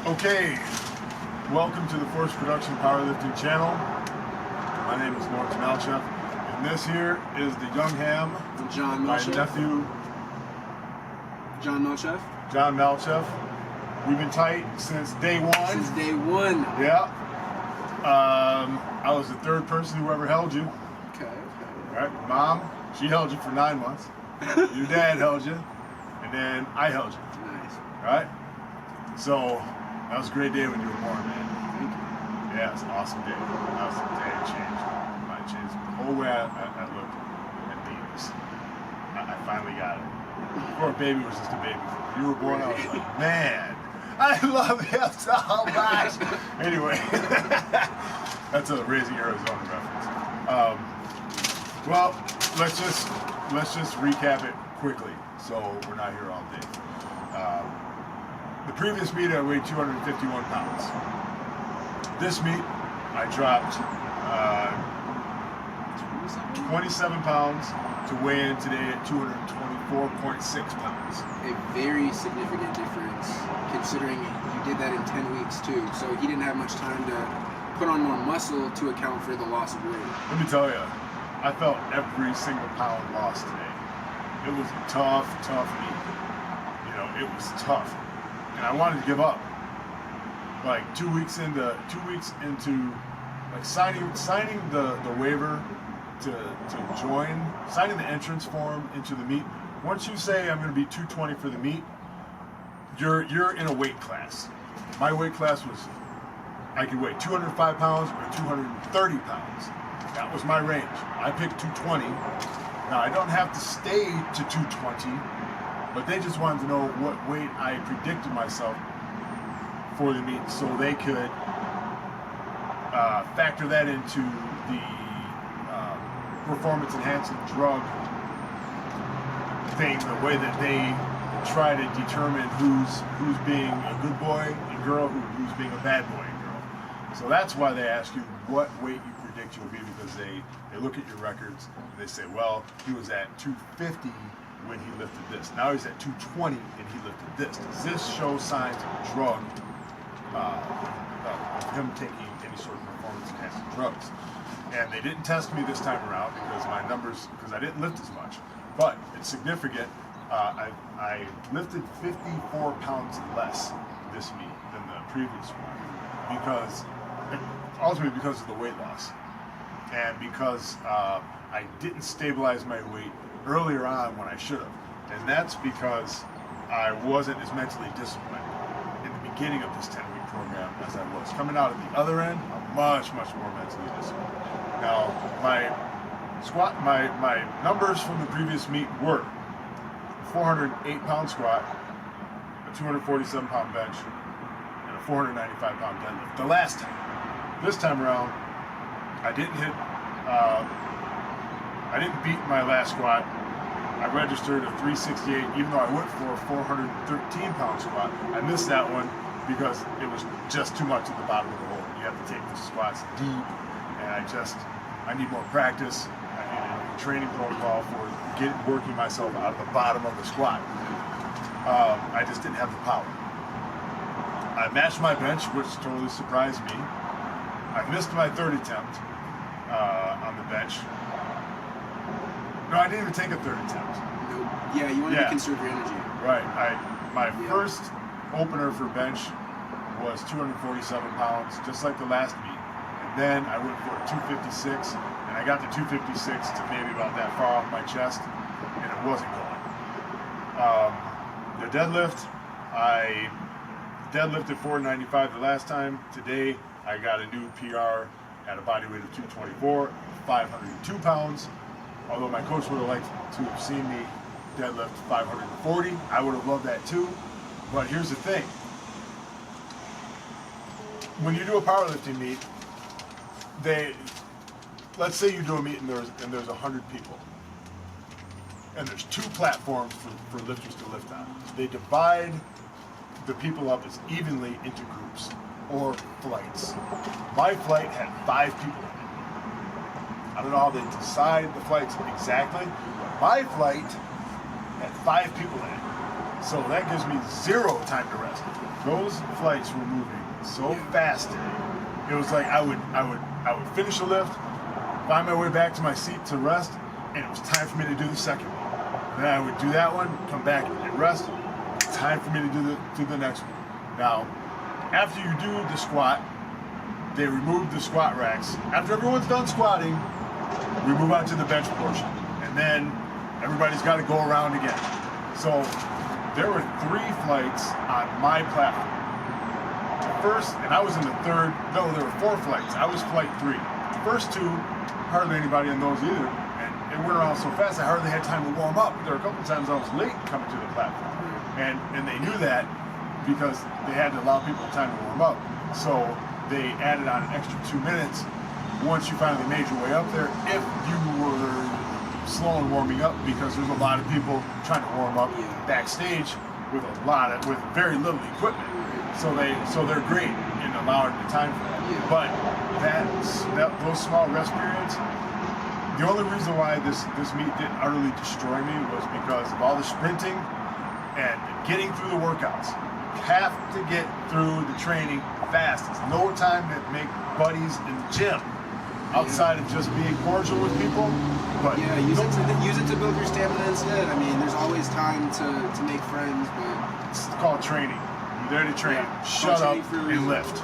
Okay, welcome to the Force Production Powerlifting channel. My name is Lawrence Malcheff, and this here is the young ham, John my Malcheff. nephew, John Malcheff. John Malcheff. We've been tight since day one. Since day one. Yeah. I was the third person who ever held you. Okay. Right? Mom, she held you for 9 months. Your dad held you, and then I held you. Nice. Right? So that was a great day when you were born, man. Thank you. Yeah, it's an awesome day. That was the day it changed. Mine changed. The whole way I looked at babies. I finally got it. Before a baby was just a baby. When you were born, I was like, man, I love him so much. Anyway, that's a Raising Arizona reference. Well, let's just recap it quickly, so we're not here all day. The previous meet I weighed 251 pounds. This meet I dropped 27 pounds to weigh in today at 224.6 pounds. A very significant difference, considering you did that in 10 weeks too. So he didn't have much time to put on more muscle to account for the loss of weight. Let me tell you, I felt every single pound lost today. It was a tough meet. You know, it was tough. And I wanted to give up. Like 2 weeks into like signing the waiver to join, signing the entrance form into the meet. Once you say I'm going to be 220 for the meet, you're in a weight class. My weight class was I could weigh 205 pounds or 230 pounds. That was my range. I picked 220. Now I don't have to stay to 220. But they just wanted to know what weight I predicted myself for the meet so they could factor that into the performance enhancing drug thing, the way that they try to determine who's being a good boy and girl, who's being a bad boy and girl. So that's why they ask you what weight you predict you'll be, because they look at your records and they say, well, he was at 250 when he lifted this. Now he's at 220 and he lifted this. Does this show signs of drug, of him taking any sort of performance enhancing drugs? And they didn't test me this time around because my numbers, because I didn't lift as much. But it's significant. I lifted 54 pounds less this meet than the previous one, ultimately because of the weight loss. And because I didn't stabilize my weight earlier on when I should have. And that's because I wasn't as mentally disciplined in the beginning of this 10-week program as I was. Coming out at the other end, I'm much more mentally disciplined. Now, my numbers from the previous meet were 408-pound squat, a 247-pound bench, and a 495-pound deadlift. The last time. This time around, I didn't beat my last squat. I registered a 368, even though I went for a 413-pound squat. I missed that one because it was just too much at the bottom of the hole. You have to take the squats deep, and I need more practice. I need a new training protocol for working myself out of the bottom of the squat. I just didn't have the power. I matched my bench, which totally surprised me. I missed my third attempt on the bench. No, I didn't even take a third attempt. Yeah, you wanted to conserve your energy. Right. My first opener for bench was 247 pounds, just like the last meet. And then I went for a 256, and I got the 256 to maybe about that far off my chest, and it wasn't going. The deadlift, I deadlifted 495 the last time. Today, I got a new PR at a body weight of 224, 502 pounds. Although my coach would have liked to have seen me deadlift 540. I would have loved that too. But here's the thing. When you do a powerlifting meet, let's say you do a meet and there's 100 people. And there's 2 platforms for lifters to lift on. They divide the people up as evenly into groups or flights. My flight had 5 people in it. I don't know how they decide the flights exactly, but my flight had 5 people in it. So that gives me 0 time to rest. those flights were moving so fast today. It was like I would finish a lift, find my way back to my seat to rest, and it was time for me to do the second one. Then I would do that one, come back and rest. Time for me to do the next one. Now, after you do the squat, they remove the squat racks. After everyone's done squatting, we move on to the bench portion, and then everybody's got to go around again. So there were 3 flights on my platform. First, and I was in the third. No, there were 4 flights. I was flight 3. The first 2, hardly anybody in those either, and it went around so fast I hardly had time to warm up. There were a couple of times I was late coming to the platform, and they knew that because they had to allow people time to warm up. So they added on an extra 2 minutes once you finally made your way up there, if you were slow in warming up, because there's a lot of people trying to warm up backstage with very little equipment. So they're great in allowing the time for that. But those small rest periods, the only reason why this meet didn't utterly destroy me was because of all the sprinting and getting through the workouts. You have to get through the training fast. It's no time to make buddies in the gym outside of just being cordial with people. But use it to build your stamina instead. I mean, there's always time to make friends, but it's called training. You're there to train. Shut up and lift.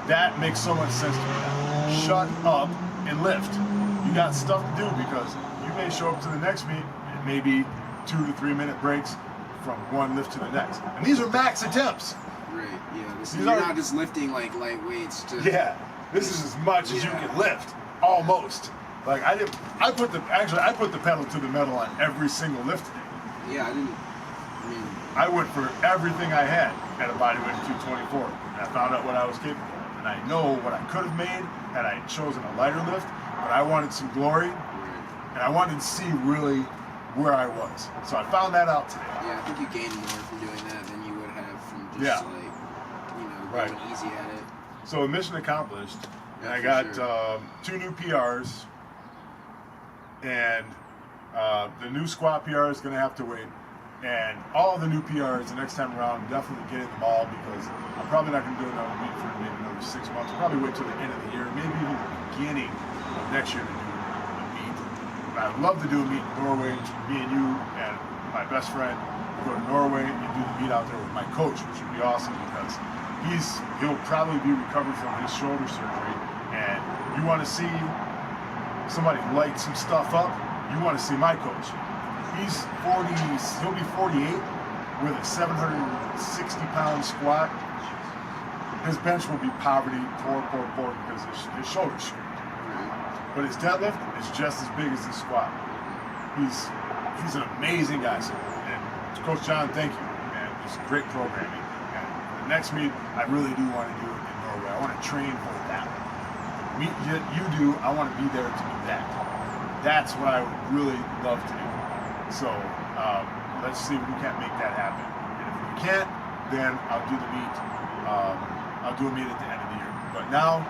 That makes so much sense to me now. Shut up and lift. You got stuff to do, because you may show up to the next meet and maybe 2 to 3 minute breaks from one lift to the next. And these are max attempts. Right, yeah. You're not just lifting like light weights. This is as much as you can lift, almost. Like I put the pedal to the metal on every single lift today. I went for everything I had at a bodyweight of 224. And I found out what I was capable of. And I know what I could have made had I chosen a lighter lift, but I wanted some glory, and I wanted to see really where I was. So I found that out today. Yeah, I think you gained more from doing that than you would have from just going easy at it. So mission accomplished. And I got 2 new PRs, and the new squat PR is going to have to wait. And all the new PRs the next time around, I'm definitely getting them all, because I'm probably not going to do another meet for maybe another 6 months. I'll probably wait till the end of the year, maybe even the beginning of next year to do a meet. But I'd love to do a meet in Norway. Me and you and my best friend go to Norway and do the meet out there with my coach, which would be awesome, because he'll probably be recovered from his shoulder surgery. And you want to see somebody light some stuff up, you want to see my coach. He'll be 48 with a 760-pound squat. His bench will be poor, because his shoulder's screwed. But his deadlift is just as big as his squat. He's an amazing guy. And Coach John, thank you, man. It's great programming. And the next meet, I really do want to do it in Norway. I want to train for that. The meet you do, I want to be there to do that. That's what I would really love to do. So let's see if we can't make that happen. And if we can't, then I'll do the meet. I'll do a meet at the end of the year. But now,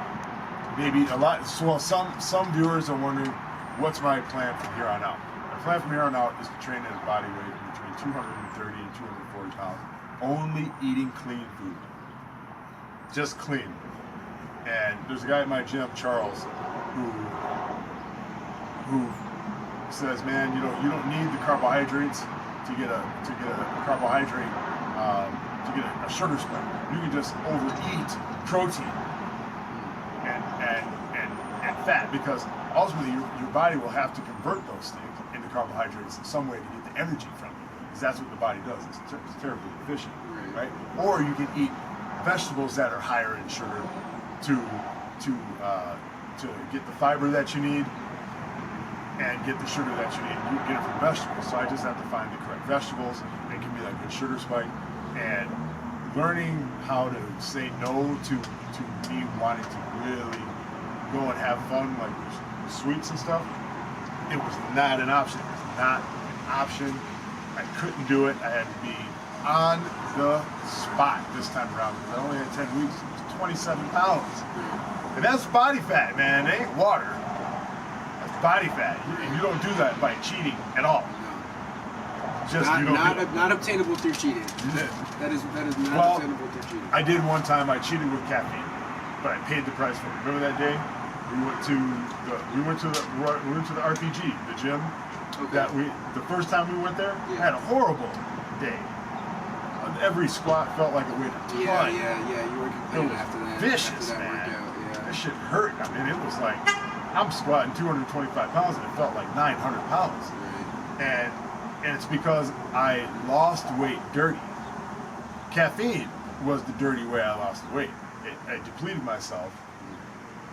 maybe some viewers are wondering, what's my plan from here on out? My plan from here on out is to train at a body weight between 230 and 240 pounds, only eating clean food. Just clean. And there's a guy at my gym, Charles, who says, man, you don't need the carbohydrates to get a carbohydrate to get a sugar spike. You can just overeat protein and fat, because ultimately your body will have to convert those things into carbohydrates in some way to get the energy from it, because that's what the body does. It's terribly efficient, right? Or you can eat vegetables that are higher in sugar to get the fiber that you need and get the sugar that you need. You can get it from vegetables, so I just have to find the correct vegetables. They can be like a sugar spike, and learning how to say no to me wanting to really go and have fun, like with sweets and stuff. It was not an option. It was not an option. I couldn't do it. I had to be on the spot this time around, because I only had 10 weeks. It was 27 pounds. And that's body fat, man. It ain't water. That's body fat. You don't do that by cheating at all. just you don't do it. Not obtainable through cheating. That is not obtainable through cheating. I did one time. I cheated with caffeine, but I paid the price for it. Remember that day? We went to the RPG, the gym. Okay. The first time we went there, we had a horrible day. Every squat felt like a weight of ton. Yeah. You were complaining after that. Vicious, after that man. workout. Yeah. That shit hurt. I mean, it was like I'm squatting 225 pounds and it felt like 900 pounds. Right. And it's because I lost weight dirty. Caffeine was the dirty way I lost the weight. I depleted myself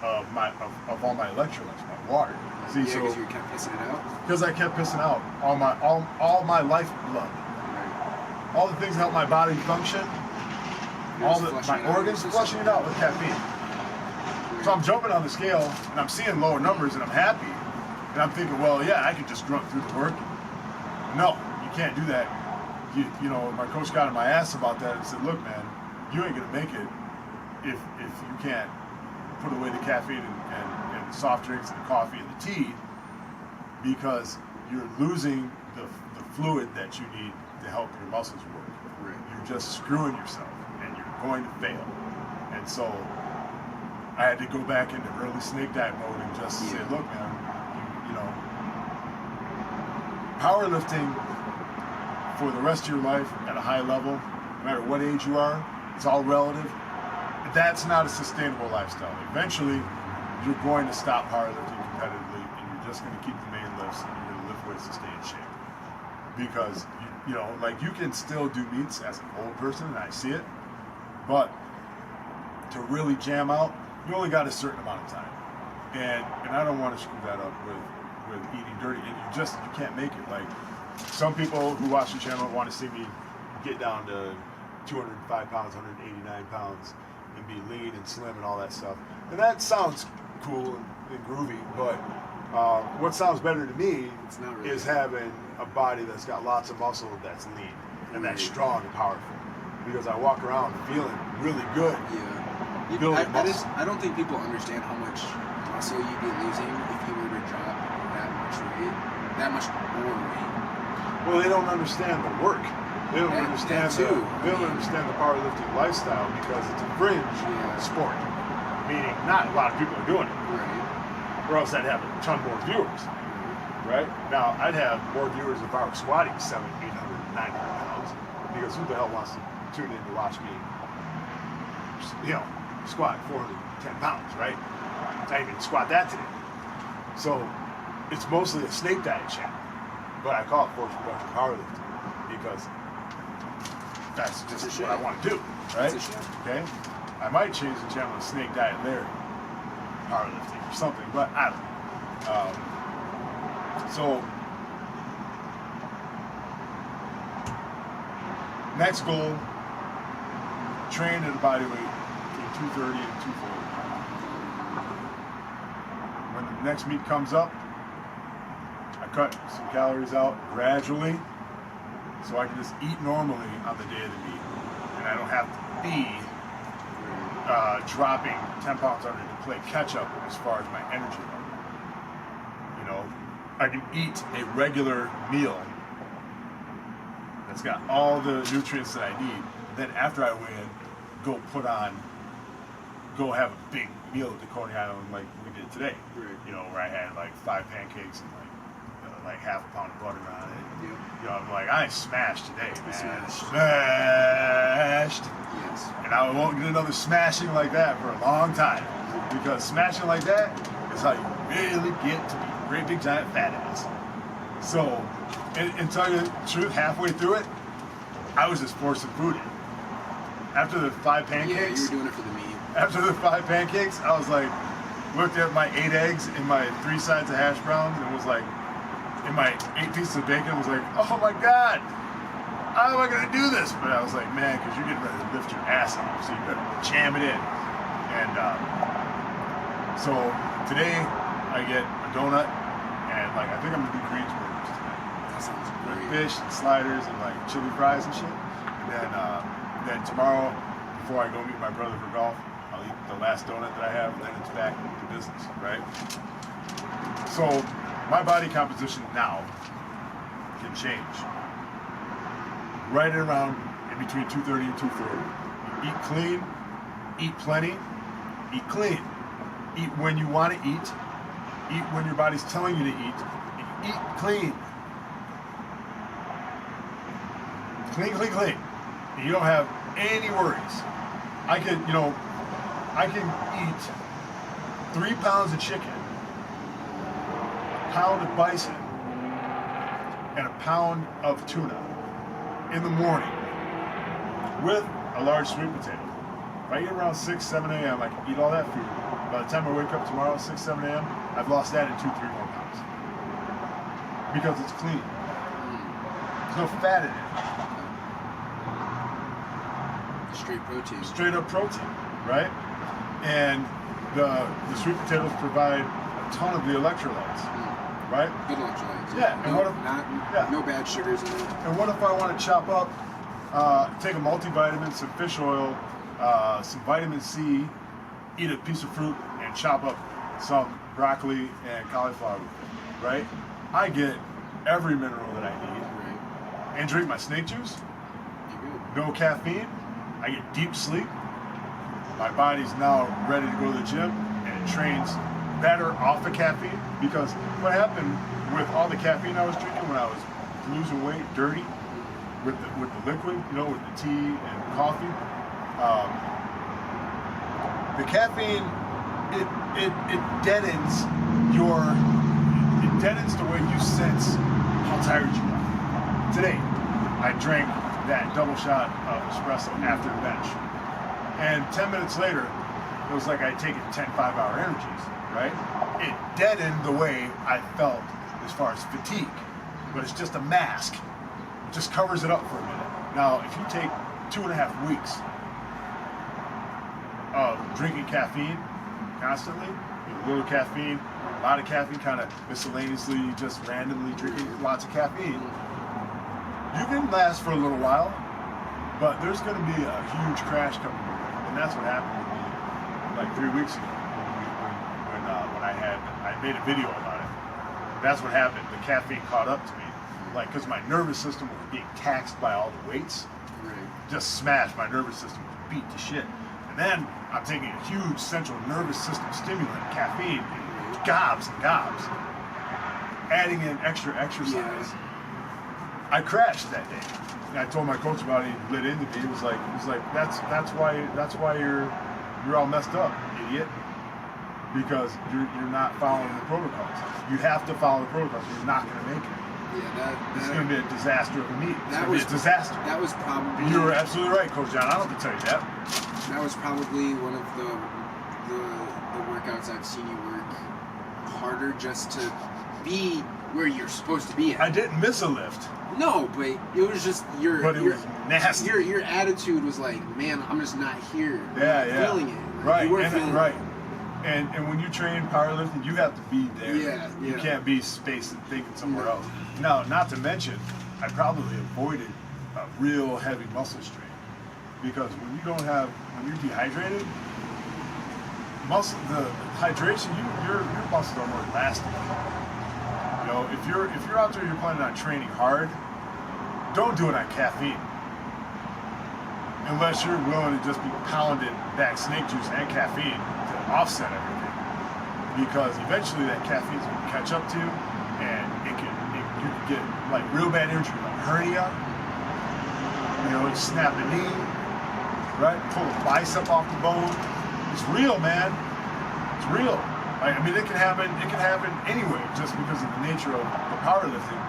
of all my electrolytes, my water. See, so because you kept pissing it out. Because I kept pissing out all my lifeblood, all the things that help my body function, my organs, flushing it out with caffeine. So I'm jumping on the scale and I'm seeing lower numbers and I'm happy, and I'm thinking, well, yeah, I could just grunt through the work. No, you can't do that. You know, my coach got on my ass about that and said, look, man, you ain't gonna make it if you can't put away the caffeine and the soft drinks and the coffee and the tea, because you're losing the fluid that you need to help your muscles work. Right. You're just screwing yourself and you're going to fail. And so I had to go back into early snake diet mode and just say, look, man, you know, powerlifting for the rest of your life at a high level, no matter what age you are, it's all relative. That's not a sustainable lifestyle. Eventually, you're going to stop powerlifting competitively, and you're just going to keep the main lifts, and you're going to lift weights to stay in shape. Because you know, like, you can still do meets as an old person, and I see it, but to really jam out, you only got a certain amount of time, and I don't want to screw that up with eating dirty, and you can't make it. Like, some people who watch the channel want to see me get down to 205 pounds, 189 pounds, and be lean and slim and all that stuff. And that sounds cool and groovy, but what sounds better to me is having a body that's got lots of muscle, that's lean, and that's strong and powerful. Because I walk around feeling really good. Yeah. I don't think people understand how much muscle you'd be losing if you were to drop that much weight, that much more weight. Well, they don't understand the work. They don't understand the powerlifting lifestyle, because it's a fringe sport. Meaning, not a lot of people are doing it. Right. Or else I'd have a ton more viewers. Right? Now, I'd have more viewers if I were squatting 700, 800, 900 pounds. Because who the hell wants to tune in to watch me, squat 410 pounds, right? I didn't even squat that today. So, it's mostly a snake diet channel. But I call it force production powerlifting, because that's just what I want to do, right? Okay? I might change the channel to Snake Diet Larry Powerlifting or something, but I don't know. So, next goal, train at a body weight between 230 and 240. When the next meet comes up, I cut some calories out gradually, so I can just eat normally on the day of the meet, and I don't have to be dropping 10 pounds under to play catch up as far as my energy level. You know, I can eat a regular meal that's got all the nutrients that I need. Then after I weigh in, go have a big meal at the Coney Island like we did today. Right. You know, where I had like 5 pancakes and like half a pound of butter on it. Yep. You know, I'm like, I smashed today, man. Smashed. Yes. And I won't get another smashing like that for a long time. Because smashing like that is how you really get to be a great big giant fat ass. So, and tell you the truth, halfway through it, I was just forcing food in. After the 5 pancakes. Yeah, you were doing it for the meat. After the 5 pancakes, I was like, looked at my 8 eggs and my 3 sides of hash browns, and was like, in my 8 pieces of bacon, was like, oh my God, how am I gonna do this? But I was like, man, because you're getting ready to lift your ass off, so you better jam it in. And so today I get a donut, and like, I think I'm gonna do greens burgers tonight. That sounds With great. fish and sliders and like chili fries and shit. And then tomorrow, before I go meet my brother for golf, I'll eat the last donut that I have, and then it's back to business, right? So my body composition now can change. right around in between 2:30 and 2:40. You eat clean, eat plenty, eat clean. Eat when you want to eat when your body's telling you to eat, and eat clean. Clean, clean, clean. And you don't have any worries. I can eat 3 pounds of chicken, a pound of bison, and a pound of tuna in the morning with a large sweet potato. If I eat around 6, 7 a.m., I can eat all that food. By the time I wake up tomorrow, 6, 7 a.m., I've lost that in 2, 3 more pounds. Because it's clean. There's no fat in it. Straight protein. Straight up protein, right? And the sweet potatoes provide a ton of the electrolytes, right? Good electrolytes. Yeah. And no bad sugars in it. And what if I want to chop up, take a multivitamin, some fish oil, some vitamin C, eat a piece of fruit, and chop up some broccoli and cauliflower with it, right? I get every mineral that I need. Right. And drink my snake juice. You're good. No caffeine. I get deep sleep. My body's now ready to go to the gym, and it trains better off the caffeine. Because what happened with all the caffeine I was drinking when I was losing weight, dirty, with the liquid, with the tea and coffee, the caffeine it deadens the way you sense how tired you are. Today, I drank that double shot of espresso after the bench. And 10 minutes later, it was like I'd taken 10 5-hour energies, right? It deadened the way I felt as far as fatigue. But it's just a mask. It just covers it up for a minute. Now, if you take 2.5 weeks of drinking caffeine constantly, a little caffeine, a lot of caffeine, kind of miscellaneously, just randomly drinking lots of caffeine, you can last for a little while, but there's going to be a huge crash coming your way. And that's what happened with me like 3 weeks ago when I made a video about it. That's what happened. The caffeine caught up to me, like, because my nervous system was being taxed by all the weights. Right. Just smashed. My nervous system was beat to shit. And then I'm taking a huge central nervous system stimulant, caffeine, gobs and gobs, adding in extra exercise. Yeah. I crashed that day. And I told my coach about it. He lit into me. He was like, that's why you're all messed up, idiot. Because you're not following the protocols. You have to follow the protocols. You're not going to make it. Yeah, It's going to be a disaster of a meet. It's going to be a disaster. That was probably. You were absolutely right, Coach John. I don't have to tell you that. That was probably one of the workouts I've seen you work harder just to be where you're supposed to be at. I didn't miss a lift. No, but it was just But it was nasty. Your attitude was like, man, I'm just not here. I'm Yeah. feeling it. Like, Right. You weren't feeling right. it. And when you train powerlifting, you have to be there. Yeah. You can't be spaced and thinking somewhere else. Now, not to mention, I probably avoided a real heavy muscle strain. Because when you're dehydrated, the hydration, your muscles are more elastic. If you're out there, you're planning on training hard, don't do it on caffeine. Unless you're willing to just be pounding that snake juice and caffeine to offset everything. Because eventually that caffeine's going to catch up to you, and you can get like real bad injury, like hernia, snap a knee, right? Pull a bicep off the bone. It's real, man. It's real. It can happen anyway, just because of the nature of the powerlifting.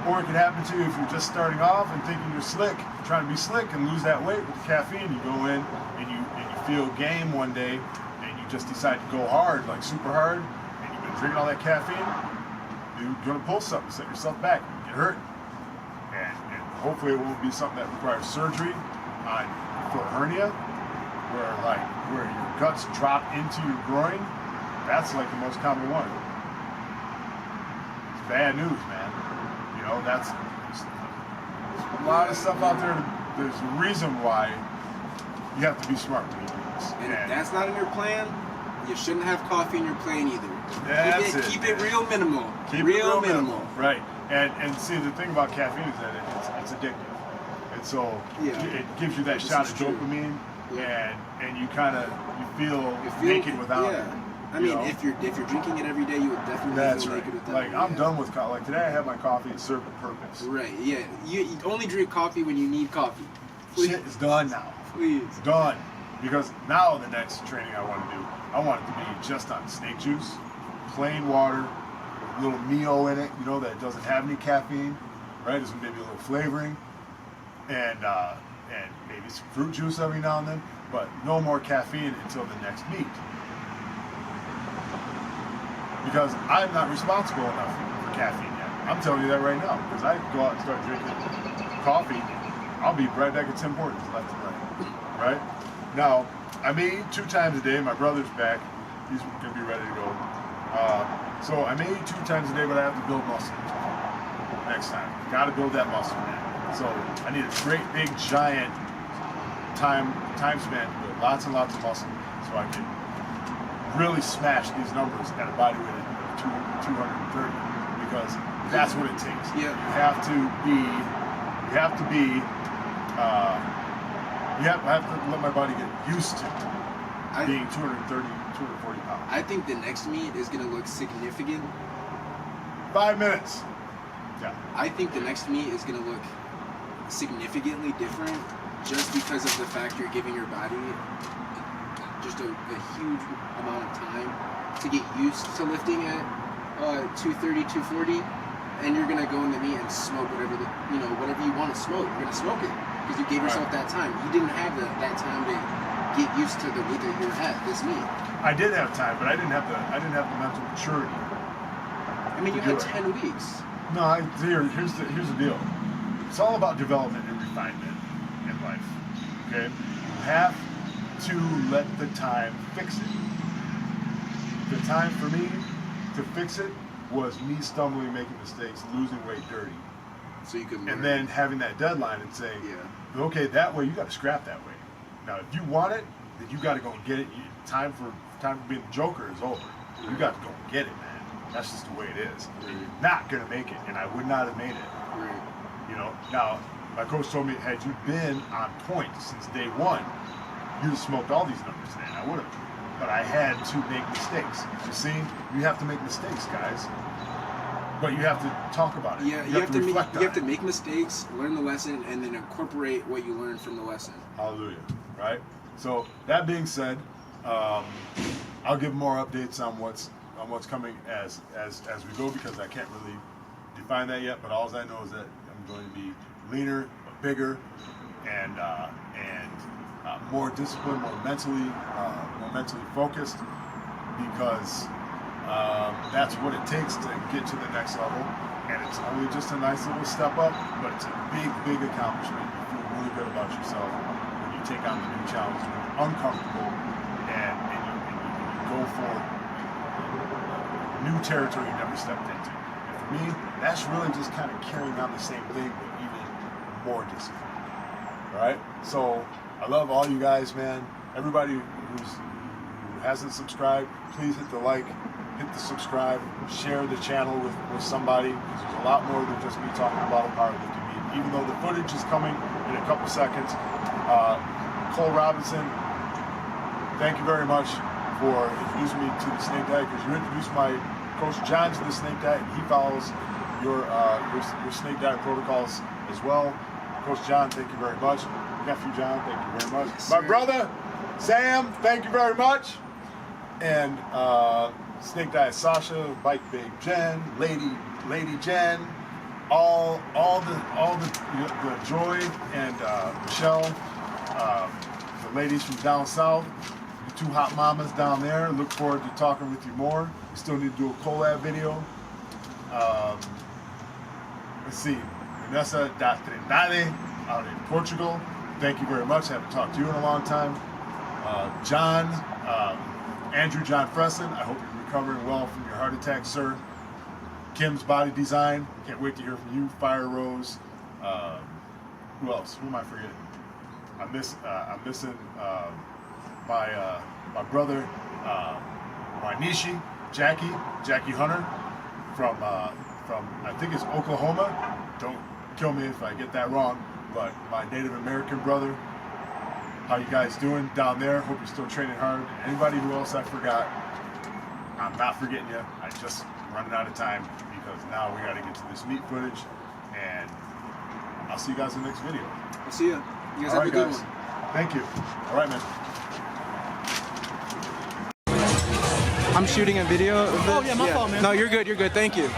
Or it can happen to you if you're just starting off and thinking you're slick, trying to be slick and lose that weight with the caffeine. You go in and you feel game one day, and you just decide to go hard, like super hard, and you've been drinking all that caffeine. You're gonna pull something, set yourself back, get hurt, and hopefully it won't be something that requires surgery for a hernia, where your guts drop into your groin. That's like the most common one. It's bad news, man. There's a lot of stuff out there. There's a reason why you have to be smart when you do this. And if that's not in your plan, you shouldn't have coffee in your plan either. Keep it real minimal. Keep it real minimal. Right. And see, the thing about caffeine is that it's addictive. And so Yeah. it gives you that This shot is of true. dopamine, Yeah. and you kind of feel You naked without yeah. it. I you mean, know? if you're drinking it every day, you would definitely That's feel right. naked without Like it. I'm yeah. done with coffee. Like today, I had my coffee to serve a purpose. Right. Yeah. You only drink coffee when you need coffee. Please. Shit is done now. Please. It's done. Because now the next training I want to do, I want it to be just on snake juice, plain water, with a little Mio in it, you know, that doesn't have any caffeine, right? There's maybe a little flavoring, and maybe some fruit juice every now and then, but no more caffeine until the next meet. Because I'm not responsible enough for caffeine yet. I'm telling you that right now. Because I go out and start drinking coffee, I'll be right back at Tim Hortons left and right. Right? Now, I may eat 2 times a day. My brother's back. He's going to be ready to go. So I may eat 2 times a day, but I have to build muscle next time. Got to build that muscle, man. So I need a great, big, giant time span to build lots and lots of muscle so I can really smash these numbers at a body weight of 230, because that's what it takes. Yeah. You have to let my body get used to being 230, 240 pounds. I think the next meet is going to look significant. 5 minutes. Yeah. I think the next meet is going to look significantly different just because of the fact you're giving your body just a huge amount of time to get used to lifting at 230, 240, and you're gonna go in the meet and smoke whatever you want to smoke. You're gonna smoke it because you gave yourself that time. You didn't have that time to get used to the weight that you're at this meet. I did have time, but I didn't have the mental maturity. I mean, you had 10 weeks. No, here's the deal. It's all about development and refinement in life. Okay, you have to let the time fix it. The time for me to fix it was me stumbling, making mistakes, losing weight dirty. So you could learn. And then having that deadline and saying, okay, that way you got to scrap that way. Now, if you want it, then you got to go and get it. Time for being the Joker is over. You got to go and get it, man. That's just the way it is. And you're not gonna make it, and I would not have made it. Right. You know. Now, my coach told me, had you been on point since day one, you'd have smoked all these numbers then. I would have. But I had to make mistakes. You see, you have to make mistakes, guys. But you have to talk about it. Yeah, you have to reflect on you have it. to make mistakes, learn the lesson, and then incorporate what you learned from the lesson. Hallelujah. Right? So that being said, I'll give more updates on what's coming as we go, because I can't really define that yet. But all I know is that I'm going to be leaner, bigger, and more disciplined, more mentally focused, because that's what it takes to get to the next level. And it's only just a nice little step up, but it's a big accomplishment. You feel really good about yourself when you take on the new challenge, when you're uncomfortable, and you go for new territory you never stepped into. And for me, that's really just kind of carrying on the same thing, but even more discipline. All right? So I love all you guys, man. Everybody who hasn't subscribed, please hit the like, hit the subscribe, share the channel with somebody, because there's a lot more than just me talking about a powerlifting meet. Even though the footage is coming in a couple seconds. Cole Robinson, thank you very much for introducing me to the snake diet, because you introduced my coach John to the snake diet, and he follows your snake diet protocols as well. Coach John, thank you very much. Nephew John, thank you very much. Yes, My sir. brother Sam, thank you very much. And Snake Diet Sasha, Bike Babe Jen, Lady Jen, all the Joy and Michelle, the ladies from down south, the 2 hot mamas down there. Look forward to talking with you more. We still need to do a collab video. Let's see, Vanessa da Trindade out in Portugal. Thank you very much. I haven't talked to you in a long time. John, Andrew John Fresson, I hope you're recovering well from your heart attack, sir. Kim's Body Design, can't wait to hear from you. Fire Rose, who else? Who am I forgetting? I'm missing my brother, Wanishi, Jackie Hunter from I think it's Oklahoma. Don't kill me if I get that wrong. but my Native American brother, how you guys doing down there? Hope you're still training hard. Anybody who else I forgot, I'm not forgetting you. I just running out of time because now we got to get to this meat footage, and I'll see you guys in the next video. I'll see you. You guys All have right, a good guys. one. Thank you. All right, man. I'm shooting a video of this. Oh, yeah, my fault, man. No, you're good. You're good. Thank you.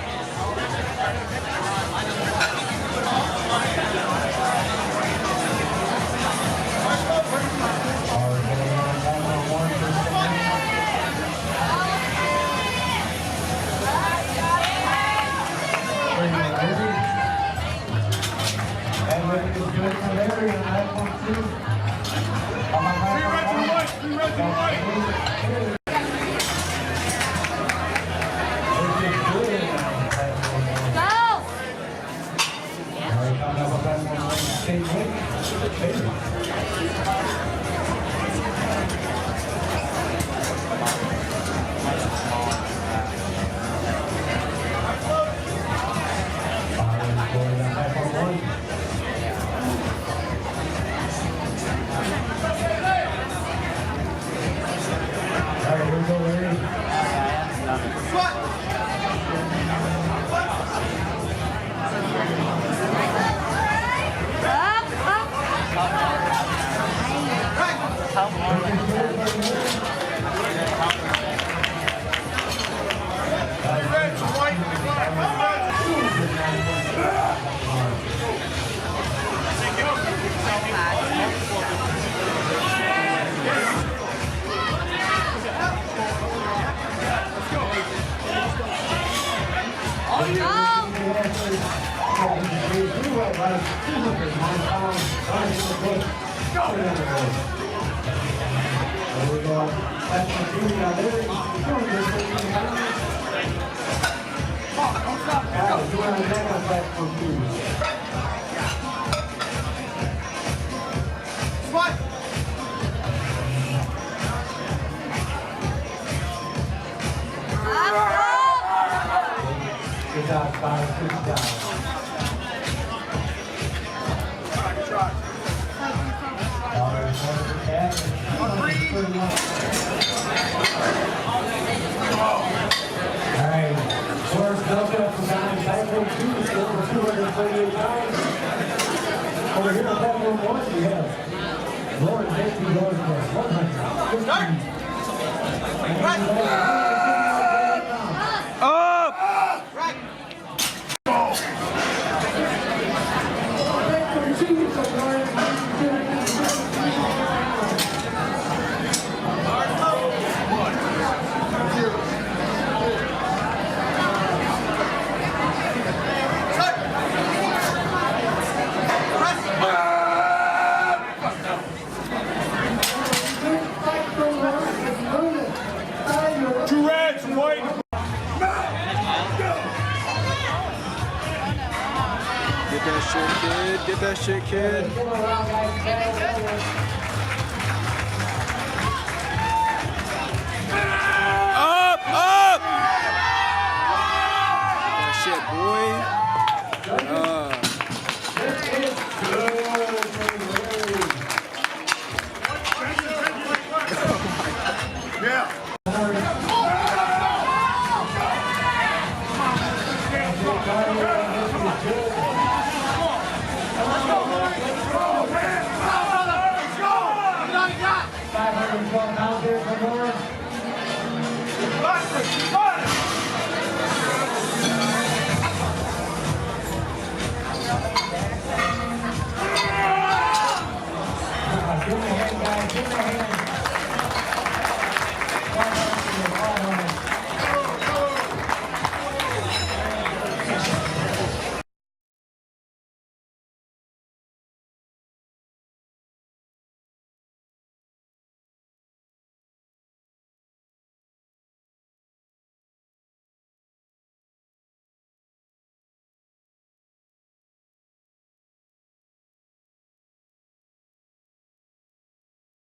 Good job, guys. Good job. Alright, Forrest Delta from down in Cycle 2, still for 238 pounds. Over here on platform 1, we have Lauren J.P. Lord for 150. Get that shit, kid. Up, up! That shit, boy. Yeah. Give me a hand, guys.